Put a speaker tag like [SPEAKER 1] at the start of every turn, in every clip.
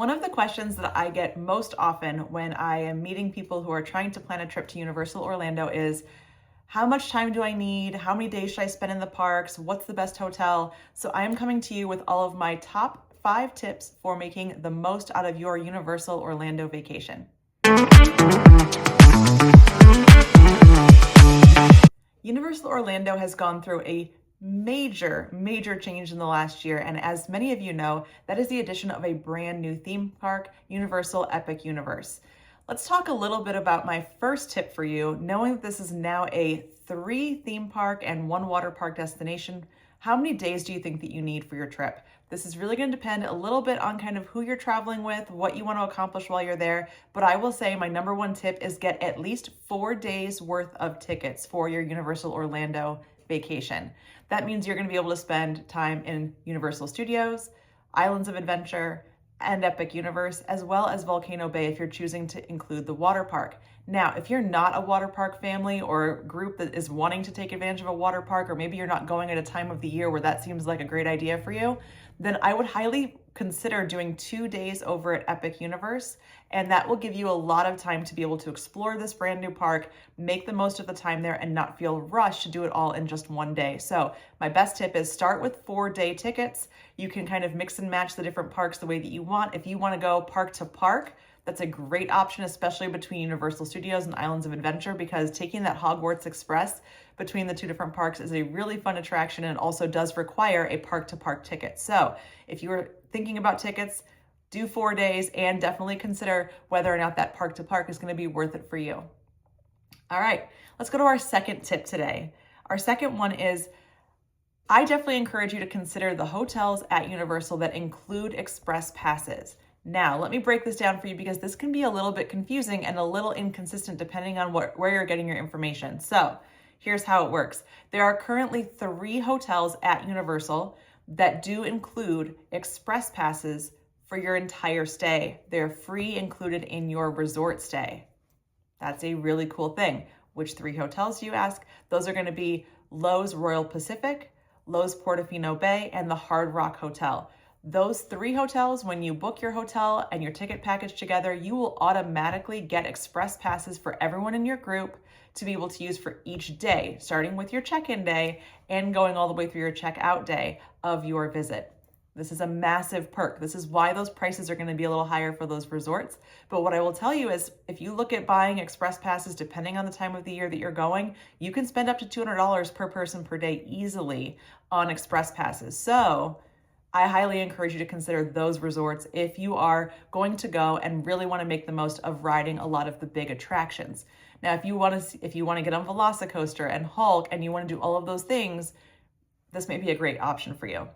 [SPEAKER 1] One of the questions that I get most often when I am meeting people who are trying to plan a trip to Universal Orlando is, how much time do I need? How many days should I spend in the parks? What's the best hotel? So I am coming to you with all of my top 5 tips for making the most out of your Universal Orlando vacation. Universal Orlando has gone through a major change in the last year. And as many of you know, that is the addition of a brand new theme park, Universal Epic Universe. Let's talk a little bit about my first tip for you. Knowing that this is now a 3 theme park and 1 water park destination, how many days do you think that you need for your trip? This is really going to depend a little bit on kind of who you're traveling with, what you want to accomplish while you're there. But I will say my number 1 tip is get at least 4 days worth of tickets for your Universal Orlando vacation. That means you're going to be able to spend time in Universal Studios, Islands of Adventure, and Epic Universe, as well as Volcano Bay if you're choosing to include the water park. Now, if you're not a water park family or group that is wanting to take advantage of a water park, or maybe you're not going at a time of the year where that seems like a great idea for you, then I would highly consider doing 2 days over at Epic Universe. And that will give you a lot of time to be able to explore this brand new park, make the most of the time there, and not feel rushed to do it all in just 1 day. So my best tip is start with 4-day tickets. You can kind of mix and match the different parks the way that you want. If you want to go park to park, that's a great option, especially between Universal Studios and Islands of Adventure, because taking that Hogwarts Express between the 2 different parks is a really fun attraction and also does require a park-to-park ticket. So if you are thinking about tickets, do 4 days and definitely consider whether or not that park-to-park is going to be worth it for you. All right, let's go to our second tip today. Our second one is, I definitely encourage you to consider the hotels at Universal that include express passes. Now, let me break this down for you because this can be a little bit confusing and a little inconsistent depending on where you're getting your information. So here's how it works. There are currently 3 hotels at Universal that do include express passes for your entire stay. They're free included in your resort stay. That's a really cool thing. Which 3 hotels do you ask? Those are going to be Loews Royal Pacific, Loews Portofino Bay, and the Hard Rock Hotel. Those 3 hotels, when you book your hotel and your ticket package together, you will automatically get express passes for everyone in your group to be able to use for each day, starting with your check-in day and going all the way through your check-out day of your visit. This is a massive perk. This is why those prices are going to be a little higher for those resorts. But what I will tell you is, if you look at buying express passes, depending on the time of the year that you're going, you can spend up to $200 per person per day easily on express passes. So I highly encourage you to consider those resorts if you are going to go and really want to make the most of riding a lot of the big attractions. Now, if you want to get on Velocicoaster and Hulk and you want to do all of those things, this may be a great option for you.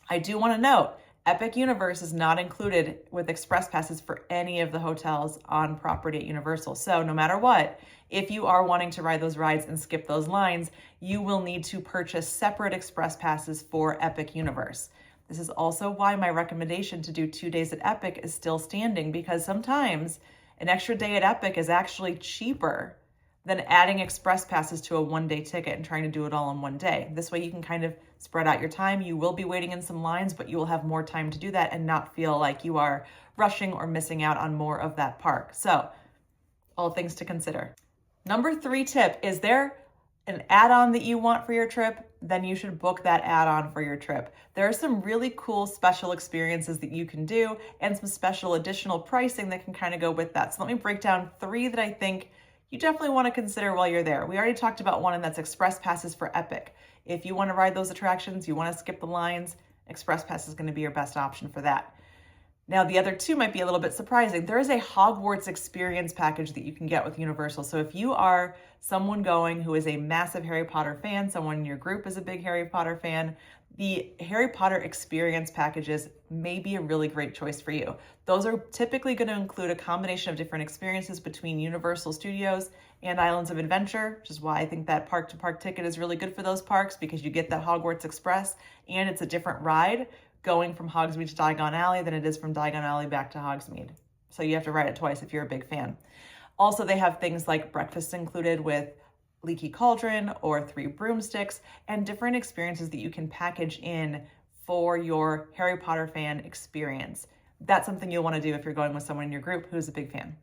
[SPEAKER 1] I do want to note, Epic Universe is not included with express passes for any of the hotels on property at Universal. So no matter what, if you are wanting to ride those rides and skip those lines, you will need to purchase separate express passes for Epic Universe. This is also why my recommendation to do 2 days at Epic is still standing, because sometimes an extra day at Epic is actually cheaper than adding express passes to a 1-day ticket and trying to do it all in 1 day. This way you can kind of spread out your time. You will be waiting in some lines, but you will have more time to do that and not feel like you are rushing or missing out on more of that park. So, all things to consider. Number 3 tip, is there an add-on that you want for your trip? Then you should book that add-on for your trip. There are some really cool special experiences that you can do and some special additional pricing that can kind of go with that. So let me break down 3 that I think you definitely want to consider while you're there. We already talked about one, and that's express passes for Epic. If you want to ride those attractions, you want to skip the lines, express pass is going to be your best option for that. Now, the other 2 might be a little bit surprising. There is a Hogwarts experience package that you can get with Universal. So if you are someone going who is a massive Harry Potter fan, someone in your group is a big Harry Potter fan, the Harry Potter experience packages may be a really great choice for you. Those are typically going to include a combination of different experiences between Universal Studios and Islands of Adventure, which is why I think that park-to-park ticket is really good for those parks, because you get that Hogwarts Express and it's a different ride going from Hogsmeade to Diagon Alley than it is from Diagon Alley back to Hogsmeade. So you have to ride it twice if you're a big fan. Also, they have things like breakfast included with Leaky Cauldron or 3 Broomsticks, and different experiences that you can package in for your Harry Potter fan experience. That's something you'll want to do if you're going with someone in your group who's a big fan.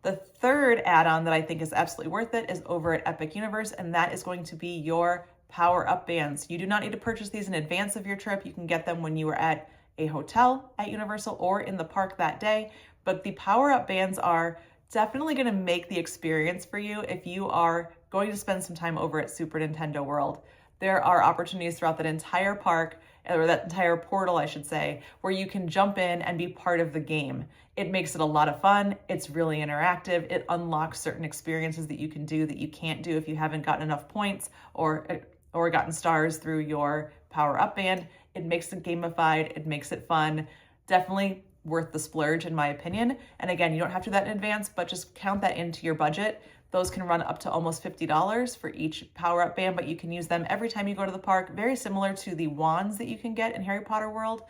[SPEAKER 1] The third add-on that I think is absolutely worth it is over at Epic Universe, and that is going to be your power-up bands. You do not need to purchase these in advance of your trip. You can get them when you are at a hotel at Universal or in the park that day, but the power-up bands are definitely going to make the experience for you if you are going to spend some time over at Super Nintendo World. There are opportunities throughout that entire park, or that entire portal, I should say, where you can jump in and be part of the game. It makes it a lot of fun. It's really interactive. It unlocks certain experiences that you can do that you can't do if you haven't gotten enough points or gotten stars through your power-up band. It makes it gamified. It makes it fun. Definitely worth the splurge, in my opinion. And again, you don't have to do that in advance, but just count that into your budget. Those can run up to almost $50 for each power-up band, but you can use them every time you go to the park, very similar to the wands that you can get in Harry Potter World.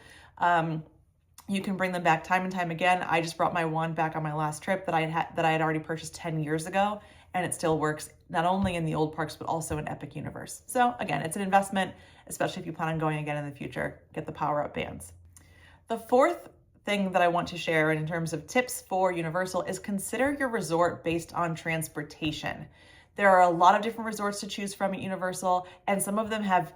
[SPEAKER 1] You can bring them back time and time again. I just brought my wand back on my last trip that I had already purchased 10 years ago, and it still works not only in the old parks, but also in Epic Universe. So again, it's an investment, especially if you plan on going again in the future. Get the power-up bands. The fourth thing that I want to share in terms of tips for Universal is consider your resort based on transportation. There are a lot of different resorts to choose from at Universal, and some of them have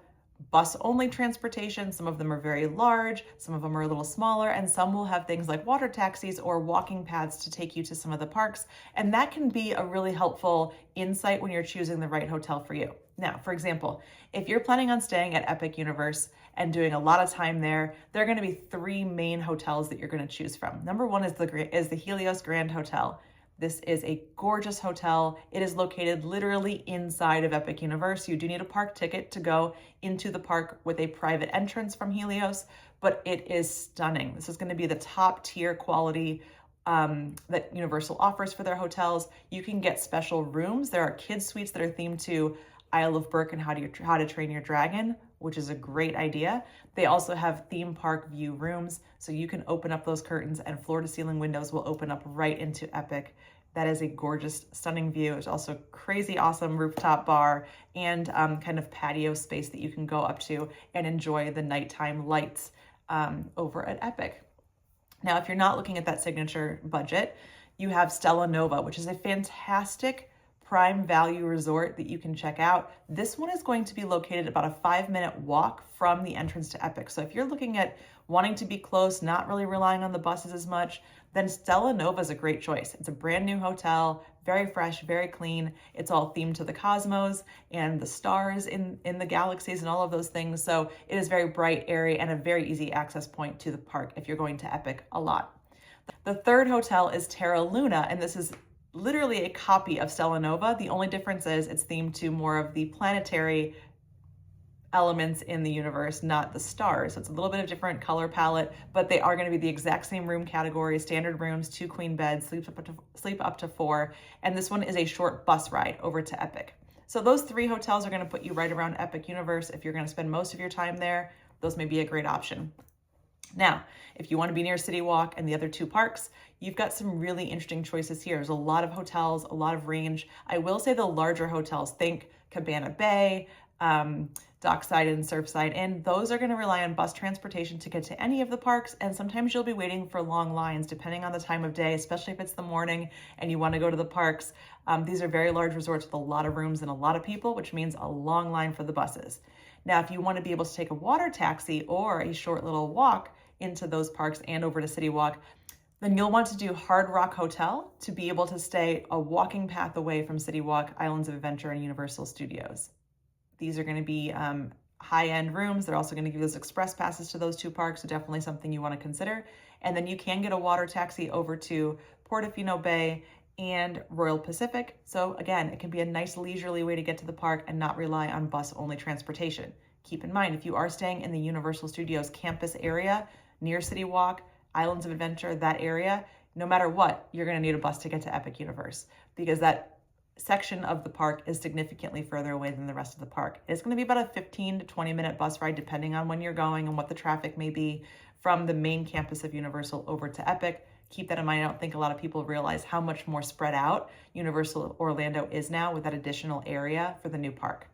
[SPEAKER 1] bus-only transportation, some of them are very large, some of them are a little smaller, and some will have things like water taxis or walking paths to take you to some of the parks, and that can be a really helpful insight when you're choosing the right hotel for you. Now, for example, if you're planning on staying at Epic Universe and doing a lot of time there are going to be three main hotels that you're going to choose from. Number one is the Helios Grand Hotel. This is a gorgeous hotel. It is located literally inside of Epic Universe. You do need a park ticket to go into the park with a private entrance from Helios, but it is stunning. This is going to be the top tier quality that Universal offers for their hotels. You can get special rooms. There are kids suites that are themed to Isle of Berk and How to Train Your Dragon, which is a great idea. They also have theme park view rooms, so you can open up those curtains and floor to ceiling windows will open up right into Epic. That is a gorgeous, stunning view. There's also crazy awesome rooftop bar and kind of patio space that you can go up to and enjoy the nighttime lights over at Epic. Now, if you're not looking at that signature budget, you have Stella Nova, which is a fantastic prime value resort that you can check out. This one is going to be located about a 5-minute walk from the entrance to Epic. So if you're looking at wanting to be close, not really relying on the buses as much, then Stella Nova is a great choice. It's a brand new hotel, very fresh, very clean. It's all themed to the cosmos and the stars in the galaxies and all of those things. So it is very bright, airy, and a very easy access point to the park if you're going to Epic a lot. The third hotel is Terra Luna, and this is literally a copy of Stella Nova. The only difference is it's themed to more of the planetary elements in the universe, not the stars. So it's a little bit of different color palette, but they are going to be the exact same room category, standard rooms, 2 queen beds, sleep up to 4. And this one is a short bus ride over to Epic. So those 3 hotels are going to put you right around Epic Universe. If you're going to spend most of your time there, those may be a great option. Now, if you want to be near City Walk and the other 2 parks, you've got some really interesting choices here. There's a lot of hotels, a lot of range. I will say the larger hotels, think Cabana Bay, Dockside and Surfside Inn, those are going to rely on bus transportation to get to any of the parks, and sometimes you'll be waiting for long lines depending on the time of day, especially if it's the morning and you want to go to the parks. These are very large resorts with a lot of rooms and a lot of people, which means a long line for the buses. Now, if you want to be able to take a water taxi or a short little walk into those parks and over to City Walk, then you'll want to do Hard Rock Hotel to be able to stay a walking path away from City Walk, Islands of Adventure, and Universal Studios. These are going to be high-end rooms. They're also going to give us express passes to those 2 parks, so definitely something you want to consider. And then you can get a water taxi over to Portofino Bay and Royal Pacific. So again, it can be a nice leisurely way to get to the park and not rely on bus-only transportation. Keep in mind, if you are staying in the Universal Studios campus area, near City Walk, Islands of Adventure, that area, no matter what, you're going to need a bus to get to Epic Universe because that section of the park is significantly further away than the rest of the park. It's going to be about a 15 to 20 minute bus ride depending on when you're going and what the traffic may be from the main campus of Universal over to Epic. Keep that in mind. I don't think a lot of people realize how much more spread out Universal Orlando is now with that additional area for the new park.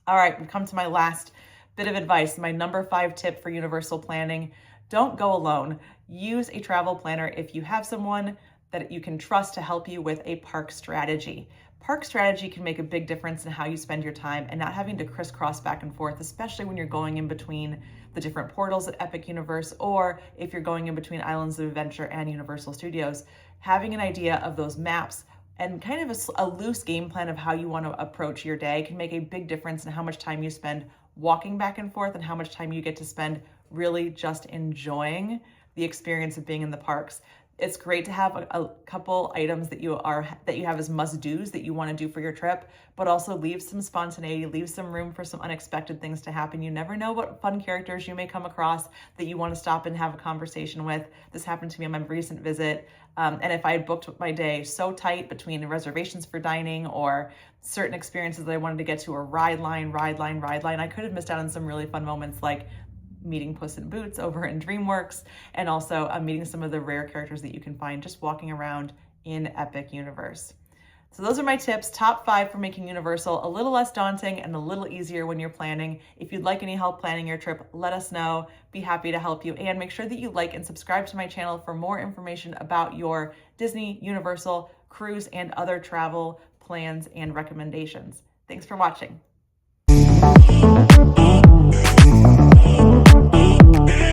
[SPEAKER 1] All right, we've come to my last bit of advice, my number 5 tip for Universal planning. Don't go alone. Use a travel planner if you have someone that you can trust to help you with a park strategy. Park strategy can make a big difference in how you spend your time and not having to crisscross back and forth, especially when you're going in between the different portals at Epic Universe, or if you're going in between Islands of Adventure and Universal Studios. Having an idea of those maps and kind of a loose game plan of how you want to approach your day can make a big difference in how much time you spend walking back and forth and how much time you get to spend really just enjoying the experience of being in the parks. It's great to have a couple items that you have as must-dos that you want to do for your trip, but also leave some spontaneity, leave some room for some unexpected things to happen. You never know what fun characters you may come across that you want to stop and have a conversation with. This happened to me on my recent visit. And if I had booked my day so tight between reservations for dining or certain experiences that I wanted to get to, or ride line, I could have missed out on some really fun moments, like meeting Puss in Boots over in DreamWorks, and also meeting some of the rare characters that you can find just walking around in Epic Universe. So those are my tips, top 5 for making Universal a little less daunting and a little easier when you're planning. If you'd like any help planning your trip, let us know. Be happy to help you. And make sure that you like and subscribe to my channel for more information about your Disney, Universal, cruise, and other travel plans and recommendations. Thanks for watching.